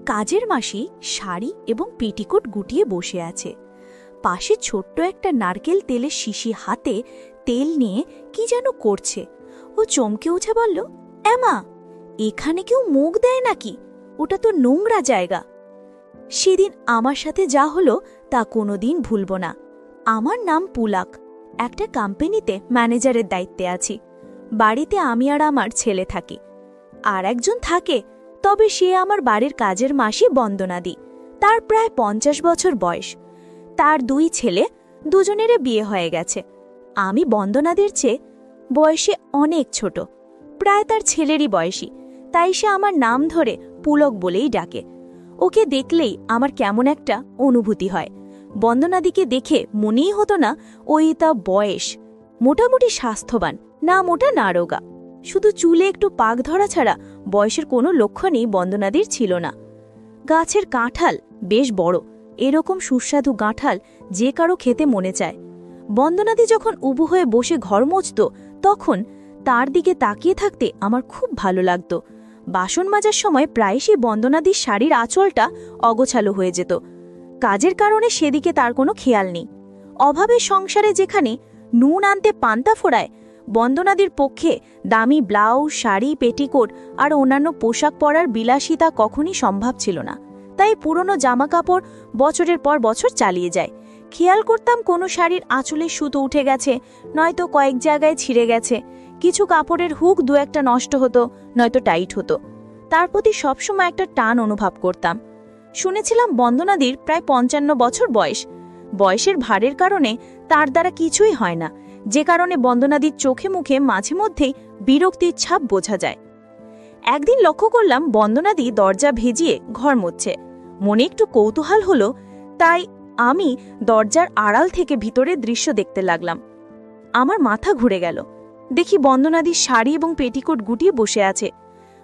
কাজের মাসি শাড়ি এবং পেটিকোট গুটিয়ে বসে আছে। পাশে ছোট্ট একটা নারকেল তেলের শিশি হাতে তেল নিয়ে কি যেন করছে। ও চমকে উঠে বলল, এমা, এখানে কেউ মুখ দেয় নাকি? ওটা তো নোংরা জায়গা। সেদিন আমার সাথে যা হলো তা কোনোদিন ভুলব না। আমার নাম পুলাক, একটা কোম্পানিতে ম্যানেজারের দায়িত্বে আছি। বাড়িতে আমি আর আমার ছেলে থাকি। আর একজন থাকে, তবে সে আমার বাড়ির কাজের মাসি বন্দনাদি। তার প্রায় 50 বছর বয়স। তার 2 ছেলে, দুজনেরই বিয়ে হয়ে গেছে। আমি বন্দনাদের চেয়ে বয়সে অনেক ছোট, প্রায় তার ছেলেরই বয়সী, তাই সে আমার নাম ধরে পুলক বলেই ডাকে। ওকে দেখলেই আমার কেমন একটা অনুভূতি হয়। বন্দনাদিকে দেখে মনেই হতো না ওই তা বয়স। মোটামুটি স্বাস্থ্যবান, না মোটা না রোগা, শুধু চুলে একটু পাক ধরা ছাড়া বয়সের কোনো লক্ষণই বন্দনাদির ছিল না। গাছের কাঁঠাল বেশ বড়, এরকম সুস্বাদু কাঁঠাল যে কারো খেতে মনে চায়। বন্দনাদি যখন উবু হয়ে বসে ঘর মুছত, তখন তার দিকে তাকিয়ে থাকতে আমার খুব ভালো লাগত। বাসন মাজার সময় প্রায়শই বন্দনাদির শাড়ির আঁচলটা অগোছালো হয়ে যেত। কাজের কারণে সেদিকে তার কোনো খেয়াল নেই। অভাবের সংসারে যেখানে নুন আনতে পান্তা ফোড়ায়, বন্দনাদির পক্ষে দামি ব্লাউজ, শাড়ি, পেটিকোট আর অন্যান্য পোশাক পরার বিলাসিতা কখনই সম্ভব ছিল না। তাই পুরনো জামাকাপড় বছরের পর বছর চালিয়ে যায়। খেয়াল করতাম কোনো শাড়ির আঁচলের সুতো উঠে গেছে, নয়তো কয়েক জায়গায় ছিঁড়ে গেছে। কিছু কাপড়ের হুক 2-1টা নষ্ট হতো, নয়তো টাইট হতো। তার প্রতি সবসময় একটা টান অনুভব করতাম। শুনেছিলাম বন্দনাদির প্রায় 55 বছর বয়স। বয়সের ভারের কারণে তার দ্বারা কিছুই হয় না, যে কারণে বন্দনাদির চোখে মুখে মাঝে মধ্যেই বিরক্তির ছাপ বোঝা যায়। একদিন লক্ষ্য করলাম বন্দনাদি দরজা ভেজিয়ে ঘর মুছছে। মনে একটু কৌতূহল হলো, তাই আমি দরজার আড়াল থেকে ভিতরের দৃশ্য দেখতে লাগলাম। আমার মাথা ঘুরে গেল। দেখি বন্দনাদির শাড়ি এবং পেটিকোট গুটিয়ে বসে আছে।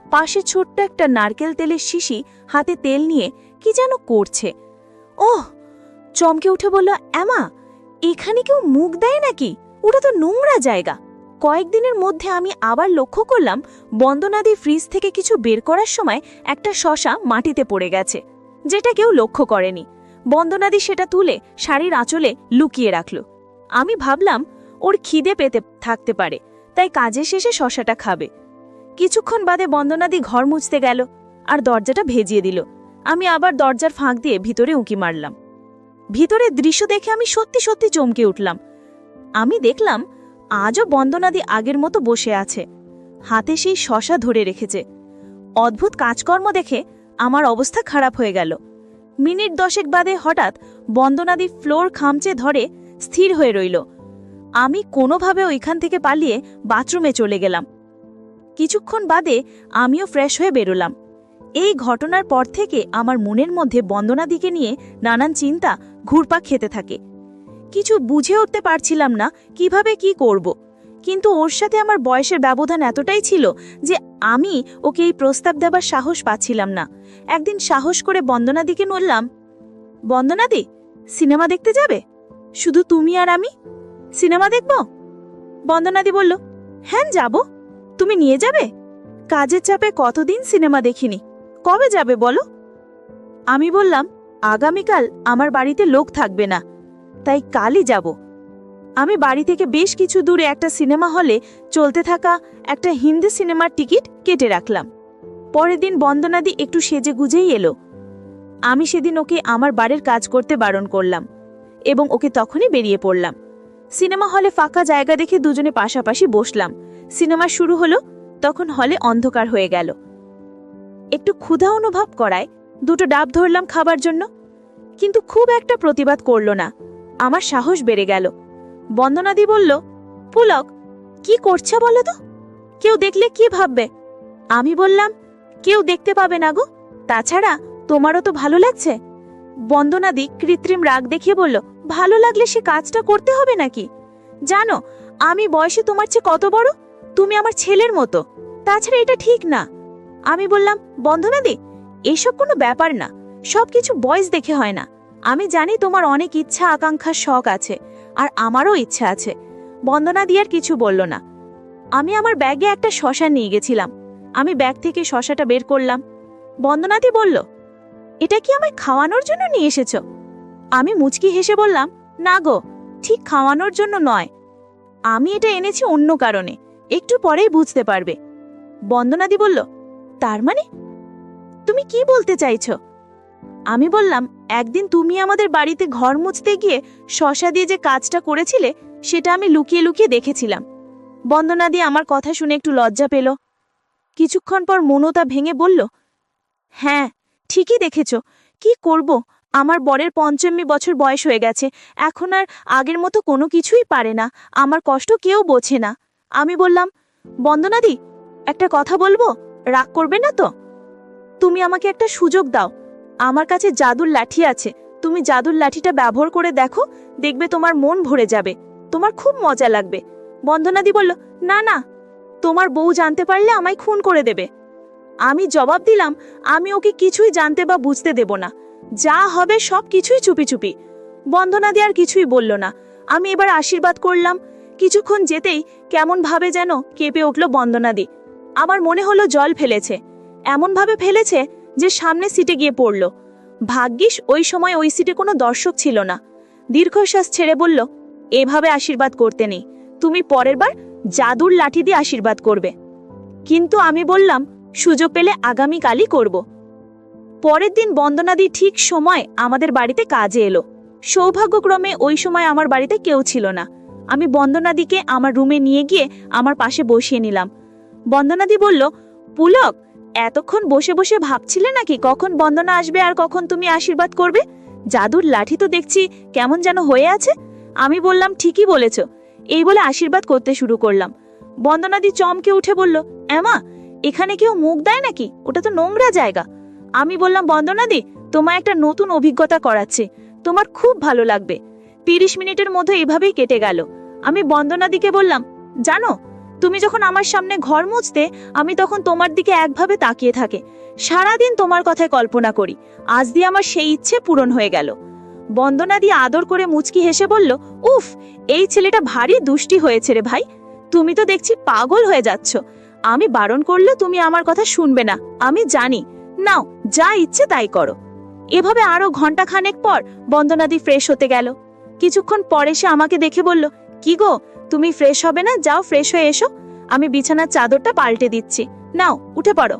পাশে ছোট্ট একটা নারকেল তেলের শিশি হাতে তেল নিয়ে কি যেন করছে। ওহ! চমকে উঠে বলল, এমা, এখানে কেউ মুখ দেয় নাকি? ওটা তো নোংরা জায়গা। কয়েকদিনের মধ্যে আমি আবার লক্ষ্য করলাম বন্দনাদি ফ্রিজ থেকে কিছু বের করার সময় একটা শসা মাটিতে পড়ে গেছে, যেটা কেউ লক্ষ্য করেনি। বন্দনাদি সেটা তুলে শাড়ির আঁচলে লুকিয়ে রাখল। আমি ভাবলাম ওর খিদে পেতে থাকতে পারে, তাই কাজের শেষে শসাটা খাবে। কিছুক্ষণ বাদে বন্দনাদি ঘর মুছতে গেল আর দরজাটা ভেজিয়ে দিল। আমি আবার দরজার ফাঁক দিয়ে ভিতরে উঁকি মারলাম। ভিতরের দৃশ্য দেখে আমি সত্যি সত্যি চমকে উঠলাম। আমি দেখলাম আজও বন্দনাদি আগের মতো বসে আছে, হাতে সেই শসা ধরে রেখেছে। অদ্ভুত কাজকর্ম দেখে আমার অবস্থা খারাপ হয়ে গেল। মিনিট 10 বাদে হঠাৎ বন্দনাদি ফ্লোর খামচে ধরে স্থির হয়ে রইল। আমি কোনোভাবে ওইখান থেকে পালিয়ে বাথরুমে চলে গেলাম। কিছুক্ষণ বাদে আমিও ফ্রেশ হয়ে বেরোলাম। এই ঘটনার পর থেকে আমার মনের মধ্যে বন্দনাদিকে নিয়ে নানান চিন্তা ঘুরপাক খেতে থাকে। কিছু বুঝে উঠতে পারছিলাম না কিভাবে কি করব, কিন্তু ওর সাথে আমার বয়সের ব্যবধান এতটাই ছিল যে আমি ওকে এই প্রস্তাব দেবার সাহস পাচ্ছিলাম না। একদিন সাহস করে বন্দনাদিকে বললাম, বন্দনাদি, সিনেমা দেখতে যাবে? শুধু তুমি আর আমি সিনেমা দেখব? বন্দনাদি বলল, হ্যাঁ যাব। তুমি নিয়ে যাবে? কাজের চাপে কতদিন সিনেমা দেখিনি, কবে যাবে বলো? আমি বললাম, আগামীকাল আমার বাড়িতে লোক থাকবে না, তাই কালই যাব। আমি বাড়ি থেকে বেশ কিছু দূরে একটা সিনেমা হলে চলতে থাকা একটা হিন্দি সিনেমার টিকিট কেটে রাখলাম। পরের দিন বন্দনাদি একটু সেজে গুজেই এলো। আমি সেদিন ওকে আমার বাড়ির কাজ করতে বারণ করলাম এবং ওকে তখনই বেরিয়ে পড়লাম। সিনেমা হলে ফাঁকা জায়গা দেখে দুজনে পাশাপাশি বসলাম। সিনেমা শুরু হলো, তখন হলে অন্ধকার হয়ে গেল। একটু ক্ষুধা অনুভব করায় 2টো ডাব ধরলাম খাবার জন্য, কিন্তু খুব একটা প্রতিবাদ করল না। আমার সাহস বেড়ে গেল। বন্দনাদি বলল, পুলক, কি করছে বলো তো? কেউ দেখলে কি ভাববে? আমি বললাম, কেউ দেখতে পাবে না গো, তাছাড়া তোমারও তো ভালো লাগছে। বন্দনাদি কৃত্রিম রাগ দেখিয়ে বলল, ভালো লাগলে সে কাজটা করতে হবে নাকি? জানো আমি বয়সে তোমার চেয়ে কত বড়? তুমি আমার ছেলের মতো, তাছাড়া এটা ঠিক না। আমি বললাম, বন্দনাদি, এসব কোনো ব্যাপার না, সবকিছু বয়স দেখে হয় না। আমি জানি তোমার অনেক ইচ্ছা আকাঙ্ক্ষার শখ আছে, আর আমারও ইচ্ছা আছে। বন্দনাদি আর কিছু বলল না। আমি আমার ব্যাগে একটা শসা নিয়ে গেছিলাম। আমি ব্যাগ থেকে শসাটা বের করলাম। বন্দনাদি বলল, এটা কি আমায় খাওয়ানোর জন্য নিয়ে এসেছো? আমি মুচকি হেসে বললাম, না গো, ঠিক খাওয়ানোর জন্য নয়, আমি এটা এনেছি অন্য কারণে, একটু পরেই বুঝতে পারবে। বন্দনাদি বলল, তার মানে তুমি কি বলতে চাইছো? আমি বললাম, একদিন তুমি আমাদের বাড়িতে ঘর মুছতে গিয়ে শশা দিয়ে যে কাজটা করেছিলে সেটা আমি লুকিয়ে লুকিয়ে দেখেছিলাম। বন্দনাদি আমার কথা শুনে একটু লজ্জা পেল। কিছুক্ষণ পর মনতা ভেঙে বলল, হ্যাঁ, ঠিকই দেখেছ। কি করব, আমার বরের 85 বছর বয়স হয়ে গেছে, এখন আর আগের মতো কোনো কিছুই পারে না, আমার কষ্ট কেউ বোঝে না। আমি বললাম, বন্দনাদি, একটা কথা বলবো, রাগ করবে না তো? তুমি আমাকে একটা সুযোগ দাও, আমার কাছে জাদুর লাঠি আছে, তুমি জাদুর লাঠিটা ব্যবহার করে দেখো, দেখবে তোমার মন ভরে যাবে, তোমার খুব মজা লাগবে। বন্দনাদি বলল, না না, তোমার বউ জানতে পারলে আমায় খুন করে দেবে। আমি জবাব দিলাম, আমি ওকে কিছুই জানতে বা বুঝতে দেব না, যা হবে সব কিছুই চুপি চুপি। বন্দনাদি আর কিছুই বলল না। আমি এবার আশীর্বাদ করলাম। কিছুক্ষণ যেতেই কেমন ভাবে যেন কেঁপে উঠল বন্দনাদি। আমার মনে হলো জল ফেলেছে, এমনভাবে ফেলেছে যে সামনে সিটে গিয়ে পড়ল। ভাগ্যিস ওই সময় ওই সিটে কোনো দর্শক ছিল না। দীর্ঘশ্বাস ছেড়ে বলল, এভাবে আশীর্বাদ করতে নেই, তুমি পরের বার জাদুর লাঠি দিয়ে আশীর্বাদ করবে। কিন্তু আমি বললাম, সুযোগ পেলে আগামীকালই করব। পরের দিন বন্দনাদি ঠিক সময় আমাদের বাড়িতে কাজে এলো। সৌভাগ্যক্রমে ওই সময় আমার বাড়িতে কেউ ছিল না। আমি বন্দনাদিকে আমার রুমে নিয়ে গিয়ে আমার পাশে বসিয়ে নিলাম। বন্দনাদি বলল, পুলক, এতক্ষণ বসে বসে ভাবছিলে নাকি কখন বন্দনা আসবে আর কখন তুমি আশীর্বাদ করবে? জাদুর লাঠি তো দেখছি কেমন যেন হয়ে আছে। আমি বললাম, ঠিকই বলেছ। এই বলে আশীর্বাদ করতে শুরু করলাম। বন্দনাদি চমকে উঠে বলল, এমা, এখানে কেউ মুখ দেয় নাকি? ওটা তো নোংরা জায়গা। আমি বললাম, বন্দনাদি, তোমায় একটা নতুন অভিজ্ঞতা করাচ্ছে, তোমার খুব ভালো লাগবে। 30 মিনিটের মধ্যে এভাবেই কেটে গেল। আমি বন্দনাদিকে বললাম, জানো, তুমি যখন আমার সামনে ঘর মুছতে, আমি তখন তোমার দিকে একভাবে তাকিয়ে থাকে, সারাদিন তোমার কথায় কল্পনা করি। আজ দিয়ে আমার সেই ইচ্ছে পূরণ হয়ে গেল। বন্দনাদি আদর করে মুচকি হেসে বলল, উফ, এই ছেলেটা ভারী দুষ্টি হয়েছে রে ভাই, তুমি তো দেখছি পাগল হয়ে যাচ্ছ। আমি বারণ করলে তুমি আমার কথা শুনবে না, আমি জানি। নাও, যা ইচ্ছে তাই করো। এভাবে আরো ঘন্টাখানেক পর বন্দনাদি ফ্রেশ হতে গেল। কিছুক্ষণ পরে সে আমাকে দেখে বলল, কি গো, তুমি ফ্রেশ হবে না? যাও, ফ্রেশ হয়ে এসো, আমি বিছানার চাদরটা পাল্টে দিচ্ছি, নাও উঠে পড়ো।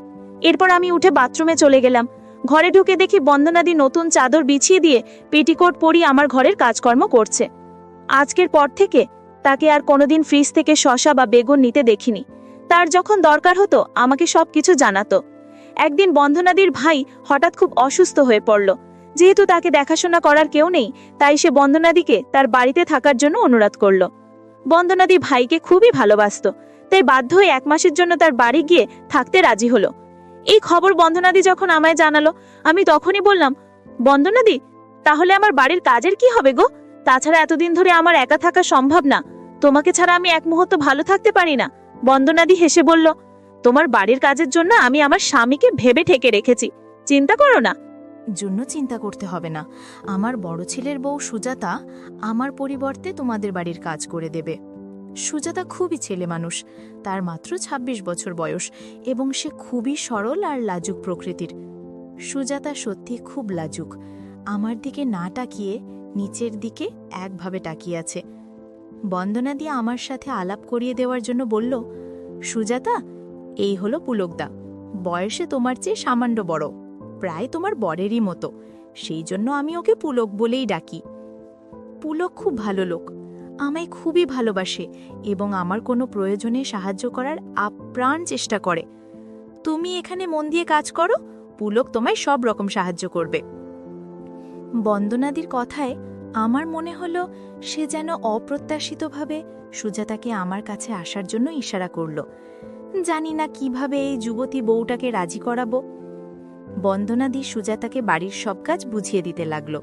এরপর আমি উঠে বাথরুমে চলে গেলাম। ঘরে ঢুকে দেখি বন্দনাদি নতুন চাদর বিছিয়ে দিয়ে পেটিকোট পরিয়ে আমার ঘরের কাজকর্ম করছে। আজকের পর থেকে তাকে আর কোনোদিন ফ্রিজ থেকে শসা বা বেগুন নিতে দেখিনি। তার যখন দরকার হতো আমাকে সবকিছু জানাতো। একদিন বন্দনাদির ভাই হঠাৎ খুব অসুস্থ হয়ে পড়ল। যেহেতু তাকে দেখাশোনা করার কেউ নেই, তাই সে বন্দনাদিকে তার বাড়িতে থাকার জন্য অনুরোধ করল। বন্দনাদি ভাইকে খুবই ভালোবাসত, তাই বাধ্য হয়ে 1 মাসের জন্য তার বাড়ি গিয়ে থাকতে রাজি হলো। এই খবর বন্দনাদি যখন আমায় জানালো, আমি তখনই বললাম, বন্দনাদি, তাহলে আমার বাড়ির কাজের কি হবে গো? তাছাড়া এতদিন ধরে আমার একা থাকা সম্ভব না, তোমাকে ছাড়া আমি এক মুহূর্ত ভালো থাকতে পারি না। বন্দনাদি হেসে বলল, তোমার বাড়ির কাজের জন্য আমি আমার স্বামীকে ভেবে ঠেকে রেখেছি, চিন্তা করো না। জন্য চিন্তা করতে হবে না, আমার বড় ছেলের বউ সুজাতা আমার পরিবর্তে তোমাদের বাড়ির কাজ করে দেবে। সুজাতা খুবই ছেলে মানুষ, তার মাত্র 26 বছর বয়স এবং সে খুবই সরল আর লাজুক প্রকৃতির। সুজাতা সত্যি খুব লাজুক, আমার দিকে না তাকিয়ে নিচের দিকে একভাবে তাকিয়ে আছে। বন্দনা দিয়ে আমার সাথে আলাপ করিয়ে দেওয়ার জন্য বলল, সুজাতা, এই হলো পুলকদা, বয়সে তোমার চেয়ে সামান্য বড়, প্রায় তোমার বরেরই মতো, সেই জন্য আমি ওকে পুলক বলেই ডাকি। পুলক খুব ভালো লোক, আমায় খুবই ভালোবাসে এবং আমার কোনো প্রয়োজনে সাহায্য করার আপ্রাণ চেষ্টা করে। তুমি এখানে মন দিয়ে কাজ করো, পুলক তোমায় সব রকম সাহায্য করবে। বন্দনাদির কথায় আমার মনে হলো সে যেন অপ্রত্যাশিতভাবে সুজাতাকে আমার কাছে আসার জন্য ইশারা করল। জানি না কিভাবে এই যুবতী বউটাকে রাজি করাবো। বন্দনাদি সুজাতাকে বাড়ির সব কাজ বুঝিয়ে দিতে লাগল।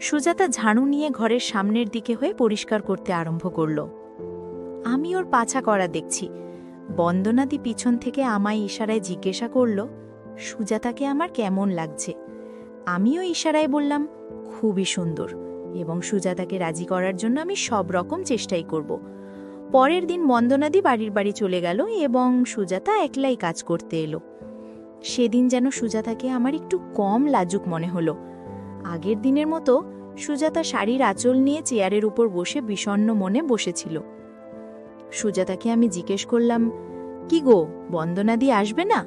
সুজাতা ঝাড়ু নিয়ে ঘরের সামনের দিকে হয়ে পরিষ্কার করতে আরম্ভ করল। আমি ওর পাছা করা দেখছি। বন্দনাদি পিছন থেকে আমায় ইশারায় জিজ্ঞাসা করল, সুজাতাকে আমার কেমন লাগছে। আমিও ইশারায় বললাম, খুবই সুন্দর, এবং সুজাতাকে রাজি করার জন্য আমি সব রকম চেষ্টাই করব। পরের দিন বন্দনাদি বাড়ি চলে গেল এবং সুজাতা একলাই কাজ করতে এলো। সেদিন যেন সুজাতাকে আমার একটু কম লাজুক মনে হলো। আগের দিনের মতো সুজাতা শাড়ির আঁচল নিয়ে চেয়ারের উপর বসে বিষণ্ণ মনে বসেছিল। সুজাতাকে আমি জিজ্ঞেস করলাম, কি গো, বন্দনাদি আসবে না?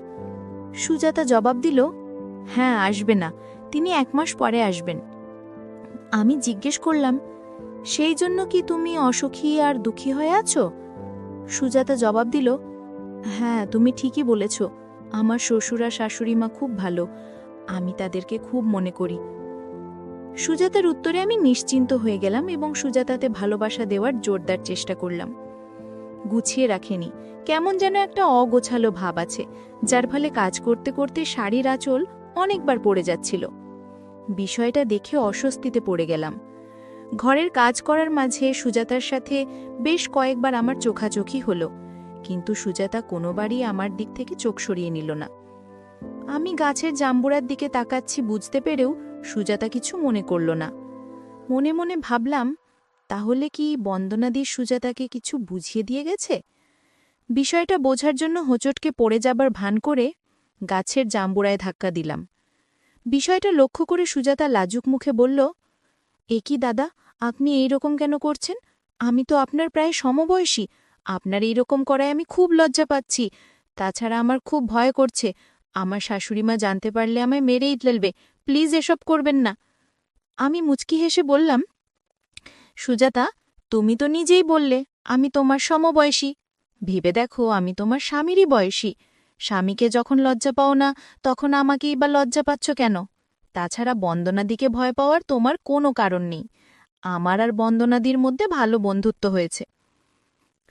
সুজাতা জবাব দিল, হ্যাঁ আসবে না, তিনি 1 মাস পরে আসবেন। আমি জিজ্ঞেস করলাম, সেই জন্য কি তুমি অসুখী আর দুঃখী হয়ে আছো? সুজাতা জবাব দিল, হ্যাঁ তুমি ঠিকই বলেছ, আমার শ্বশুর আর শাশুড়ি মা খুব ভালো, আমি তাদেরকে খুব মনে করি। সুজাতার উত্তরে আমি নিশ্চিন্ত হয়ে গেলাম এবং সুজাতাতে ভালোবাসা দেওয়ার জোরদার চেষ্টা করলাম। গুছিয়ে রাখেনি, কেমন যেন একটা অগোছালো ভাব আছে, যার ফলে কাজ করতে করতে শাড়ির আঁচল অনেকবার পড়ে যাচ্ছিল। বিষয়টা দেখে অস্বস্তিতে পড়ে গেলাম। ঘরের কাজ করার মাঝে সুজাতার সাথে বেশ কয়েকবার আমার চোখাচোখি হলো, কিন্তু সুজাতা কোনোবারই আমার দিক থেকে চোখ সরিয়ে নিল না। আমি গাছের জাম্বুরার দিকে তাকাচ্ছি বুঝতে পেরেও সুজাতা কিছু মনে করল না। মনে মনে ভাবলাম, তাহলে কি বন্দনাদি সুজাতাকে কিছু বুঝিয়ে দিয়ে গেছে? বিষয়টা বোঝার জন্য হোঁচটকে পড়ে যাবার ভান করে গাছের জাম্বুরায় ধাক্কা দিলাম। বিষয়টা লক্ষ্য করে সুজাতা লাজুক মুখে বলল, এ কি দাদা, আপনি এই রকম কেন করছেন? আমি তো আপনার প্রায় সমবয়সী, আপনার এই রকম করায় আমি খুব লজ্জা পাচ্ছি। তাছাড়া আমার খুব ভয় করছে, আমার শাশুড়িমা জানতে পারলে আমায় মেরেই ফেলবে, প্লিজ এসব করবেন না। আমি মুচকি হেসে বললাম, সুজাতা, তুমি তো নিজেই বললে আমি তোমার সমবয়সী। ভেবে দেখো, আমি তোমার স্বামীরই বয়সী। স্বামীকে যখন লজ্জা পাও না, তখন আমাকেই বা লজ্জা পাচ্ছ কেন? তাছাড়া বন্দনাদিকে ভয় পাওয়ার তোমার কোনো কারণ নেই। আমার আর বন্দনাদির মধ্যে ভালো বন্ধুত্ব হয়েছে।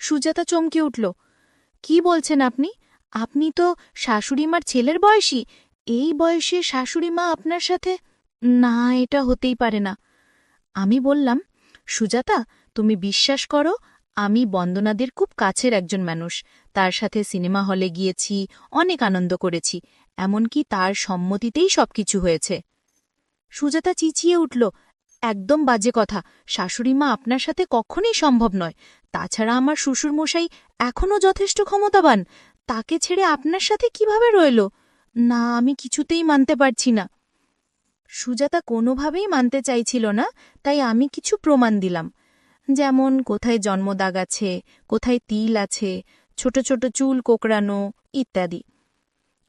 সুজাতা চমকে উঠল, কি বলছেন আপনি? আপনি তো শাশুড়িমার ছেলের বয়সী, এই বয়সে শাশুড়িমা আপনার সাথে? না, এটা হতেই পারে না। আমি বললাম, সুজাতা, তুমি বিশ্বাস করো, আমি বন্দনাদের খুব কাছের একজন মানুষ, তার সাথে সিনেমা হলে গিয়েছি, অনেক আনন্দ করেছি, এমনকি তার সম্মতিতেই সবকিছু হয়েছে। সুজাতা চিচিয়ে উঠল, একদম বাজে কথা, শাশুড়িমা আপনার সাথে কখনই সম্ভব নয়। তাছাড়া আমার শ্বশুরমশাই এখনও যথেষ্ট ক্ষমতাবান, তাকে ছেড়ে আপনার সাথে কিভাবে রইল? না, আমি কিছুতেই মানতে পারছি না। সুজাতা কোনোভাবেই মানতে চাইছিল না, তাই আমি কিছু প্রমাণ দিলাম, যেমন কোথায় জন্মদাগ আছে, কোথায় তিল আছে, ছোট ছোট চুল কোকড়ানো ইত্যাদি।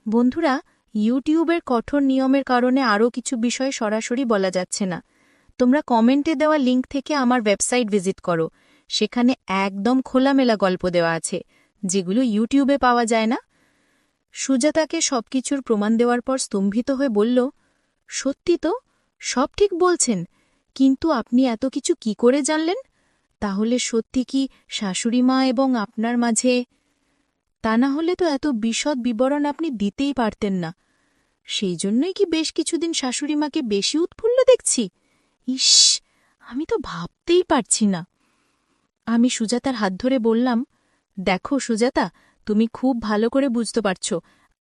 বন্ধুরা, ইউটিউবের কঠোর নিয়মের কারণে আরও কিছু বিষয় সরাসরি বলা যাচ্ছে না। তোমরা কমেন্টে দেওয়া লিঙ্ক থেকে আমার ওয়েবসাইট ভিজিট করো, সেখানে একদম খোলামেলা গল্প দেওয়া আছে, যেগুলো ইউটিউবে পাওয়া যায় না। সুজাতাকে সবকিছুর প্রমাণ দেওয়ার পর স্তম্ভিত হয়ে বলল, সত্যি তো, সব ঠিক বলছেন, কিন্তু আপনি এত কিছু কি করে জানলেন? তাহলে সত্যি কি শাশুড়িমা এবং আপনার মাঝে? তা না হলে তো এত বিশদ বিবরণ আপনি দিতেই পারতেন না। সেই জন্যই কি বেশ কিছুদিন শাশুড়িমাকে বেশি উৎফুল্ল দেখছি? ইস, আমি তো ভাবতেই পারছি না। আমি সুজাতার হাত ধরে বললাম, দেখো সুজাতা, তুমি খুব ভালো করে বুঝতে পারছ,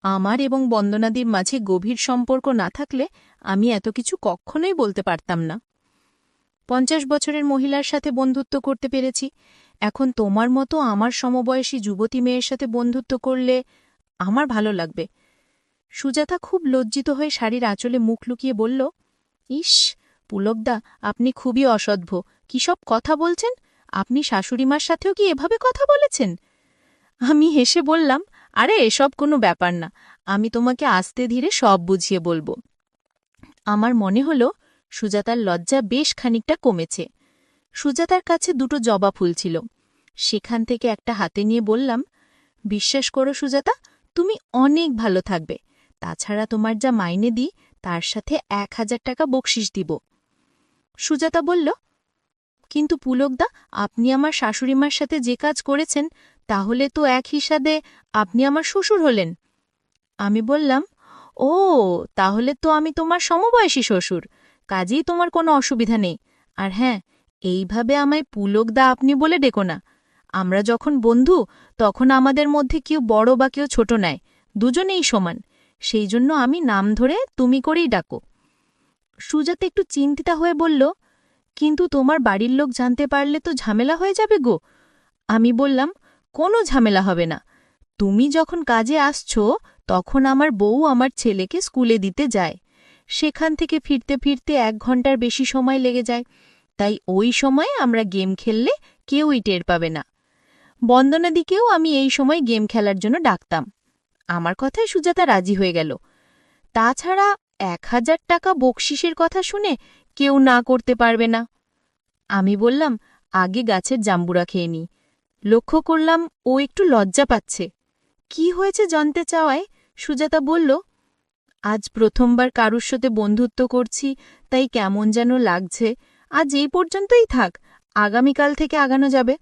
আমার এবং বন্দনাদির মাঝে গভীর সম্পর্ক না থাকলে আমি এত কিছু কখনোই বলতে পারতাম না। 50 বছরের মহিলার সাথে বন্ধুত্ব করতে পেরেছি, এখন তোমার মতো আমার সমবয়সী যুবতী মেয়ের সাথে বন্ধুত্ব করলে আমার ভালো লাগবে। সুজাতা খুব লজ্জিত হয়ে শাড়ির আঁচলে মুখ লুকিয়ে বলল, ইস, পুলকদা, আপনি খুবই অসভ্য, কি সব কথা বলছেন? আপনি শাশুড়িমার সাথেও কি এভাবে কথা বলেছেন? আমি হেসে বললাম, আরে এসব কোনো ব্যাপার না, আমি তোমাকে আস্তে ধীরে সব বুঝিয়ে বলবো। আমার মনে হলো সুজাতার লজ্জা বেশ খানিকটা কমেছে। সুজাতার কাছে 2টো জবা ফুল ছিল, সেখান থেকে একটা হাতে নিয়ে বললাম, বিশ্বাস করো সুজাতা, তুমি অনেক ভালো থাকবে। তাছাড়া তোমার যা মাইনে দিই তার সাথে 1000 টাকা বকশিশ দিব। সুজাতা বলল, কিন্তু পুলকদা, আপনি আমার শাশুড়িমার সাথে যে কাজ করেছেন, তাহলে তো এক হিসাবে আপনি আমার শ্বশুর হলেন। আমি বললাম, ও, তাহলে তো আমি তোমার সমবয়সী শ্বশুর, কাজেই তোমার কোনো অসুবিধা নেই। আর হ্যাঁ, এইভাবে আমায় পুলকদা আপনি বলে ডেকো না। আমরা যখন বন্ধু, তখন আমাদের মধ্যে কেউ বড় বা কেউ ছোট নেয়, দুজনেই সমান, সেই জন্য আমি নাম ধরে তুমি করেই ডাকো। সুজাতা একটু চিন্তিতা হয়ে বলল, কিন্তু তোমার বাড়ির লোক জানতে পারলে তো ঝামেলা হয়ে যাবে গো। আমি বললাম, কোনো ঝামেলা হবে না, তুমি যখন কাজে আসছো তখন আমার বউ আমার ছেলেকে স্কুলে দিতে যায়। সেখান থেকে ফিরতে ফিরতে 1 ঘন্টার বেশি সময় লেগে যায়। তাই ওই সময়ে আমরা গেম খেললে কেউই টের পাবে না। বন্দনাদিকেও আমি এই সময় গেম খেলার জন্য ডাকতাম। আমার কথায় সুজাতা রাজি হয়ে গেল। তাছাড়া 1000 টাকা বকশিসের কথা শুনে কেউ না করতে পারবে না। আমি বললাম, আগে গাছের জাম্বুরা খেয়ে নি। লক্ষ্য করলাম ও একটু লজ্জা পাচ্ছে। কি হয়েছে জানতে চাওয়ায় সুজাতা বলল, আজ প্রথমবার কারুর সাথে বন্ধুত্ব করছি, তাই কেমন যেন লাগছে। আজ এই পর্যন্তই থাক, আগামীকাল থেকে আগানো যাবে।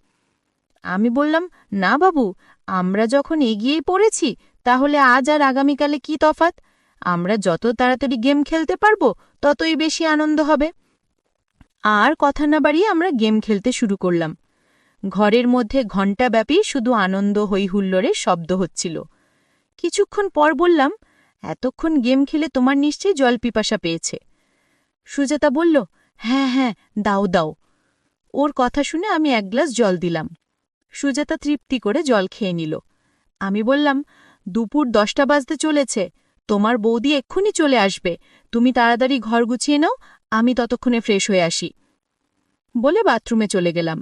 আমি বললাম, না বাবু, আমরা যখন এগিয়েই পড়েছি তাহলে আজ আর আগামীকালে কি তফাৎ? আমরা যত তাড়াতাড়ি গেম খেলতে পারবো ততই বেশি আনন্দ হবে। আর কথা না বাড়িয়ে আমরা গেম খেলতে শুরু করলাম। ঘরের মধ্যে ঘণ্টাব্যাপী শুধু আনন্দ হৈহুল্লোড়ের শব্দ হচ্ছিল। কিছুক্ষণ পর বললাম, এতক্ষণ গেম খেলে তোমার নিশ্চয়ই জল পিপাসা পেয়েছে। সুজাতা বলল, হ্যাঁ হ্যাঁ, দাও দাও। ওর কথা শুনে আমি 1 গ্লাস জল দিলাম। সুজাতা তৃপ্তি করে জল খেয়ে নিল। আমি বললাম, দুপুর 10টা বাজতে চলেছে, তোমার বৌদি এক্ষুনি চলে আসবে। তুমি তাড়াতাড়ি ঘর গুছিয়ে নাও, আমি ততক্ষণে ফ্রেশ হয়ে আসি। বলে বাথরুমে চলে গেলাম।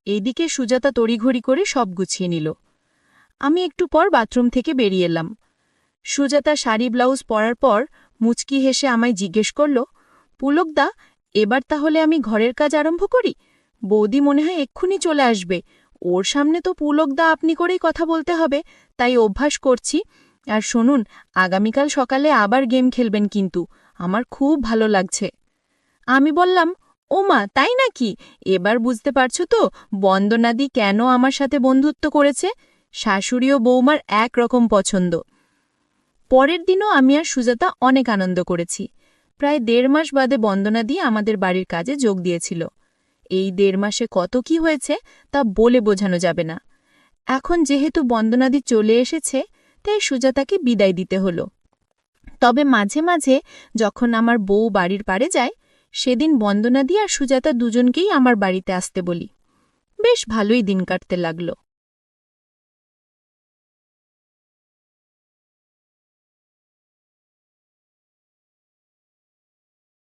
এইদিকে সুজাতা তড়িঘড়ি করে সব গুছিয়ে নিল। আমি একটু পর বাথরুম থেকে বেরিয়ে এলাম। সুজাতা শাড়ি ব্লাউজ পরার পর মুচকি হেসে আমায় জিজ্ঞেস করল, পুলকদা, এবার তাহলে আমি ঘরের কাজ আরম্ভ করি? বৌদি মনে হয় এক্ষুনি চলে আসবে। ওর সামনে তো পুলকদা আপনি করেই কথা বলতে হবে, তাই অভ্যাস করছি। আর শুনুন, আগামীকাল সকালে আবার গেম খেলবেন কিন্তু, আমার খুব ভালো লাগছে। আমি বললাম, ও মা, তাই নাকি? এবার বুঝতে পারছো তো বন্দনাদি কেন আমার সাথে বন্ধুত্ব করেছে? শাশুড়ি ও বৌমার একরকম পছন্দ। পরের দিনও আমি আর সুজাতা অনেক আনন্দ করেছি। প্রায় 1.5 মাস বাদে বন্দনাদি আমাদের বাড়ির কাজে যোগ দিয়েছিল। এই 1.5 মাসে কত কি হয়েছে তা বলে বোঝানো যাবে না। এখন যেহেতু বন্দনাদি চলে এসেছে, তাই সুজাতাকে বিদায় দিতে হলো। তবে মাঝে মাঝে যখন আমার বউ বাড়ির পাড়ে যায়, সেদিন বন্দনাদি আর সুজাতা দুজনকেই আমার বাড়িতে আসতে বলি। বেশ ভালোই দিন কাটতে লাগলো।